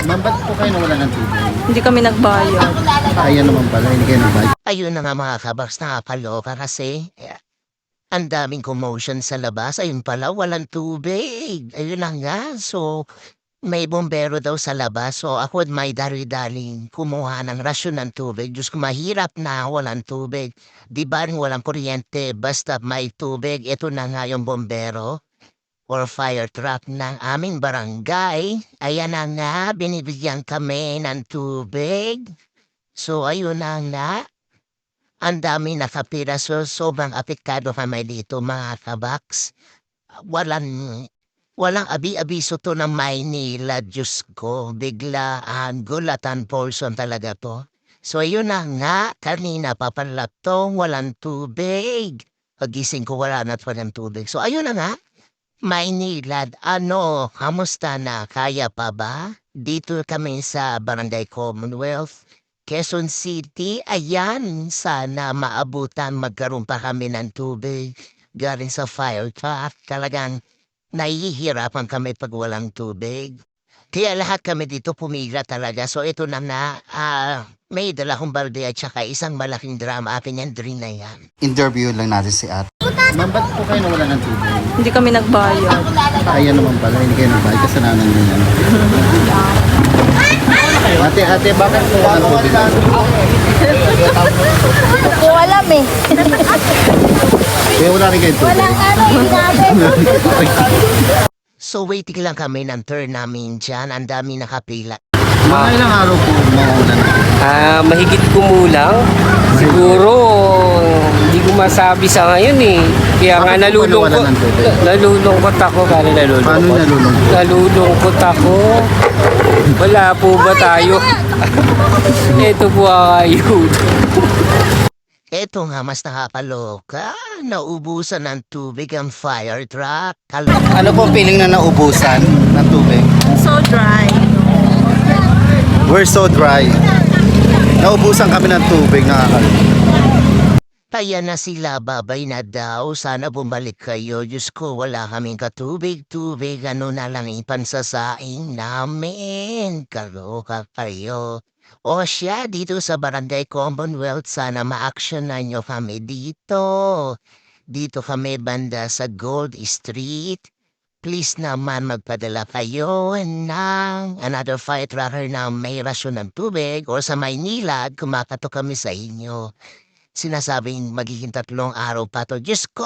Ma'am, ba't po kayo nawalan ng tubig? Hindi kami nagbayad. Ayan naman pala, hindi kayo nagbayad. Ayun na nga mga kabaks, nakakaloka kasi ang daming commotion sa labas. Ayun pala, walang tubig. Ayun na nga. So, may bombero daw sa labas. So, ako at may dali-daling kumuha ng rasyon ng tubig. Diyos ko, mahirap na walang tubig. Di ba rin walang kuryente? Basta may tubig. Ito na nga yung bombero or fire truck ng aming barangay. Ayan na nga, binibigyan kami ng tubig. So, ayun na nga. Ang dami nakapira. So, sobrang apektado kami dito, mga kabaks. Walang abi-abiso to ng Maynila, Diyos ko. Biglaan, gulatan portion talaga to. So, ayun na nga. Kanina papalatong, walang tubig. Pagising ko, wala na pa ng tubig. So, ayun na nga. Maynila, kamusta na? Kaya pa ba? Dito kami sa Barangay Commonwealth, Quezon City. Ayan, sana maabutan magkaroon pa kami ng tubig. Galing sa fire truck, talagang nahihirapan kami pag walang tubig. Kaya lahat kami dito pumila talaga. So ito na nga, may dala kong balde at saka isang malaking drama. Akin yan, drink na yan. Interview lang natin si Ate. Ma'am, ba't po kayo nawalan ng tubig? Hindi kami nagbayad. Ayan naman pala, hindi kayo nagbayad. Kasalanan nyo yan. Ate, bakit po walang tubig? Hindi ko alam eh. Kaya wala rin kayo tubig. So waiting lang kami ng turn namin dyan. Ang dami nakapila. Mga ilang araw po maulan? Mahigit kumulang. Siguro, hindi ko masabi sa ngayon eh. Kaya nga Bakit po ba nawalan ng tubig? nalulungkot ako. Paano nalulungkot? Nalulungkot ako. Wala po ba tayo? Ito po ang ayun. Eto nga mas nakakaloka. Naubusan ng tubig ang fire truck. Ano po feeling na naubusan ng tubig? So dry. We're so dry. Naubusan kami ng tubig, nakakalimutan. Kaya na sila babay na daw. Sana bumalik kayo. Diyos ko, wala kaming katubig-tubig. Ano na lang ipansasaing namin. Kaloka kayo. O siya, dito sa Barangay Commonwealth, sana ma-actionan nyo kami dito. Dito kami banda sa Gold Street. Please naman magpadala kayo ng another fire trucker na may rasyon ng tubig. O sa Maynila, kumakato kami sa inyo. Sinasabing magiging 3 araw pa to. Diyos ko!